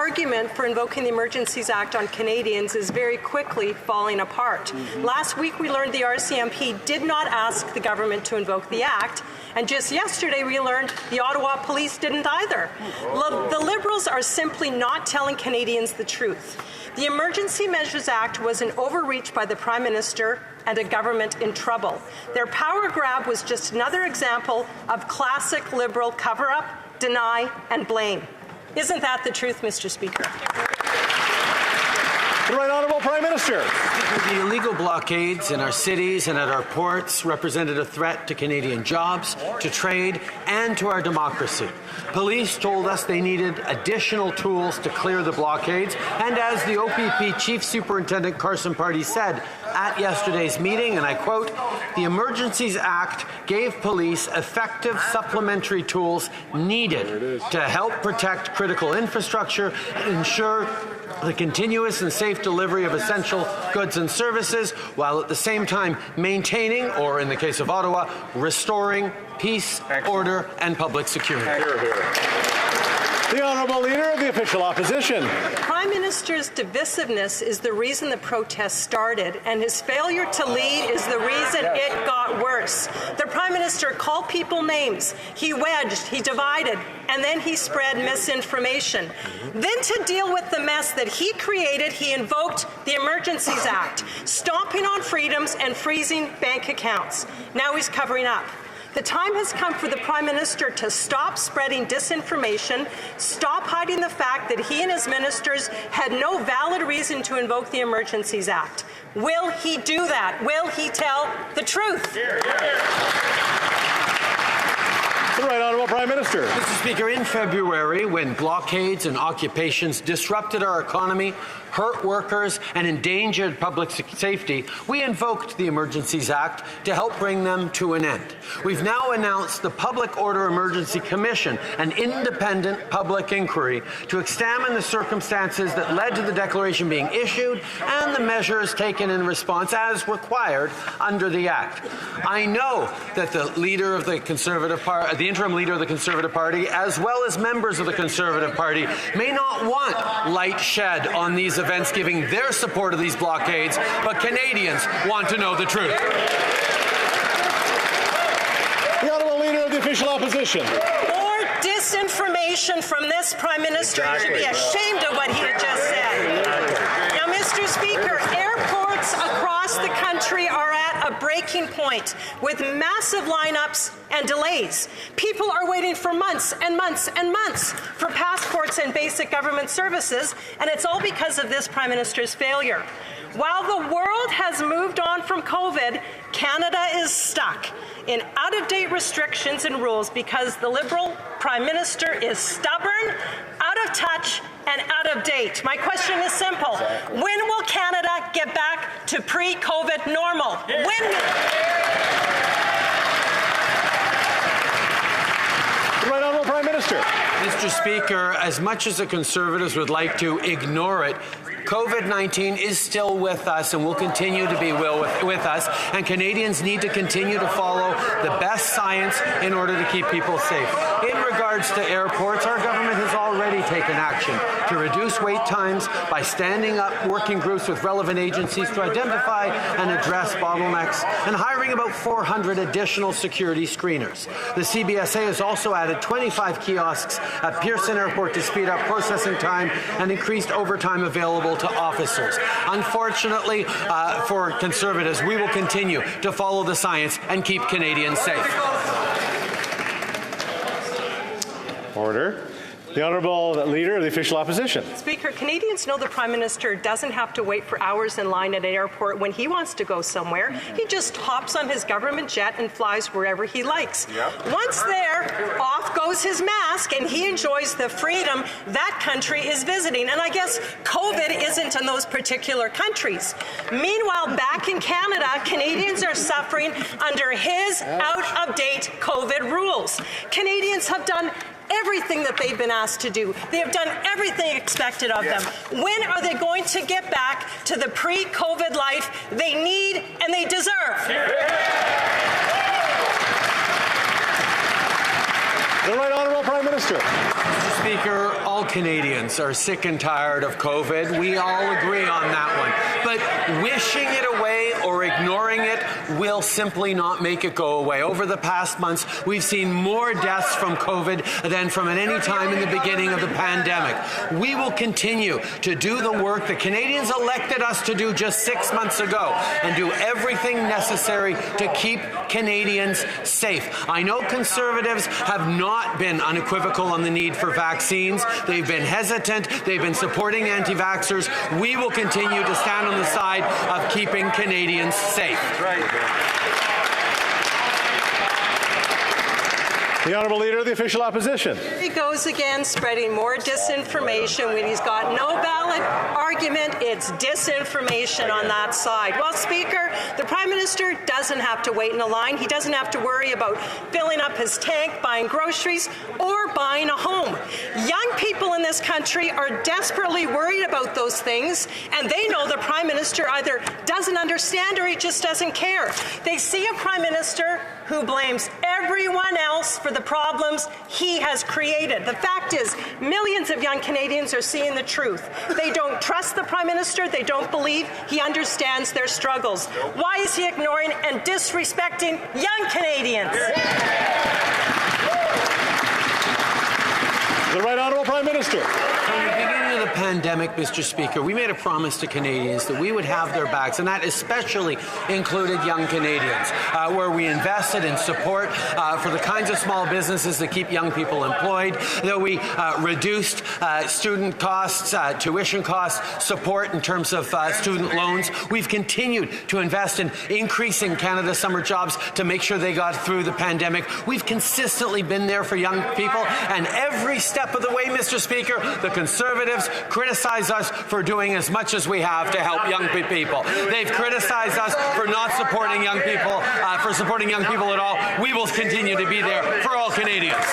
argument for invoking the Emergencies Act on Canadians is very quickly falling apart. Last week we learned the RCMP did not ask the government to invoke the Act, and just yesterday we learned the Ottawa Police didn't either. The Liberals are simply not telling Canadians the truth. The Emergency Measures Act was an overreach by the Prime Minister and a government in trouble. Their power grab was just another example of classic Liberal cover-up, deny, and blame. Isn't that the truth, Mr. Speaker? The Right Honourable Prime Minister. The illegal blockades in our cities and at our ports represented a threat to Canadian jobs, to trade, and to our democracy. Police told us they needed additional tools to clear the blockades, and as the OPP Chief Superintendent Carson Pardee said at yesterday's meeting, and I quote, "The Emergencies Act gave police effective supplementary tools needed to help protect critical infrastructure and ensure the continuous and safe delivery of essential goods and services, while at the same time maintaining, or in the case of Ottawa, restoring peace, order, and public security." The Honourable Leader of the Official Opposition. The Prime Minister's divisiveness is the reason the protests started, and his failure to lead is the reason it got worse. The Prime Minister called people names, he wedged, he divided, and then he spread misinformation. Then to deal with the mess that he created, he invoked the Emergencies Act, stomping on freedoms and freezing bank accounts. Now he's covering up. The time has come for the Prime Minister to stop spreading disinformation, stop hiding the fact that he and his ministers had no valid reason to invoke the Emergencies Act. Will he do that? Will he tell the truth? The Right Honourable Prime Minister. Mr. Speaker, in February, when blockades and occupations disrupted our economy, hurt workers, and endangered public safety, we invoked the Emergencies Act to help bring them to an end. We've now announced the Public Order Emergency Commission, an independent public inquiry to examine the circumstances that led to the declaration being issued and the measures taken in response as required under the Act. I know that the leader of the Conservative Party, the interim leader of the Conservative Party, as well as members of the Conservative Party, may not want light shed on these events giving their support of these blockades, but Canadians want to know the truth. The Honourable Leader of the Official Opposition. More disinformation from this Prime Minister. He should be ashamed of what he had just said. Now, Mr. Speaker, airports across the country are at a breaking point with massive lineups and delays. People are waiting for months and months and months for passports and basic government services, and it's all because of this Prime Minister's failure. While the world has moved on from COVID, Canada is stuck in out-of-date restrictions and rules because the Liberal Prime Minister is stubborn, out of touch, and out of date. My question is simple. When will Canada get back to pre-COVID normal? When? The Right Honourable Prime Minister. Mr. Speaker, as much as the Conservatives would like to ignore it, COVID-19 is still with us and will continue to be with us, and Canadians need to continue to follow the best science in order to keep people safe. In regards to airports, our government has already taken action to reduce wait times by standing up working groups with relevant agencies to identify and address bottlenecks and hiring about 400 additional security screeners. The CBSA has also added 25 kiosks at Pearson Airport to speed up processing time and increased overtime available to officers. Unfortunately, for Conservatives, we will continue to follow the science and keep Canadians safe. Order. The Honourable Leader of the Official Opposition. Speaker, Canadians know the Prime Minister doesn't have to wait for hours in line at an airport when he wants to go somewhere. He just hops on his government jet and flies wherever he likes. Once there, off goes his mask and he enjoys the freedom that country is visiting. And I guess COVID isn't in those particular countries. Meanwhile, back in Canada, Canadians are suffering under his out-of-date COVID rules. Canadians have done everything that they've been asked to do. They have done everything expected of them. When are they going to get back to the pre-COVID life they need and they deserve? The Right Honourable Prime Minister. Mr. Speaker, all Canadians are sick and tired of COVID. We all agree on that one. But wishing it away or ignoring it will simply not make it go away. Over the past months, we've seen more deaths from COVID than from at any time in the beginning of the pandemic. We will continue to do the work that Canadians elected us to do just 6 months ago and do everything necessary to keep Canadians safe. I know Conservatives have not been unequivocal on the need for vaccines. They've been hesitant. They've been supporting anti-vaxxers. We will continue to stand on the side of keeping Canadians safe. The Honourable Leader of the Official Opposition. He goes again spreading more disinformation when he's got no valid argument. It's disinformation on that side. Well, Speaker, the Prime Minister doesn't have to wait in a line. He doesn't have to worry about filling up his tank, buying groceries, or buying a home. Young people in this country are desperately worried about those things, and they know the Prime Minister either doesn't understand or he just doesn't care. They see a Prime Minister who blames everyone else for the problems he has created. The fact is, millions of young Canadians are seeing the truth. They don't trust the Prime Minister. They don't believe he understands their struggles. Why is he ignoring and disrespecting young Canadians? The Right Honourable Prime Minister. From the beginning of the pandemic, Mr. Speaker, we made a promise to Canadians that we would have their backs, and that especially included young Canadians, where we invested in support for the kinds of small businesses that keep young people employed, that we reduced student costs, tuition costs, support in terms of student loans. We've continued to invest in increasing Canada's summer jobs to make sure they got through the pandemic. We've consistently been there for young people, and every step of the way, Mr. Speaker, the Conservatives criticize us for doing as much as we have to help young people. They've criticized us for not supporting young people, for supporting young people at all. We will continue to be there for all Canadians.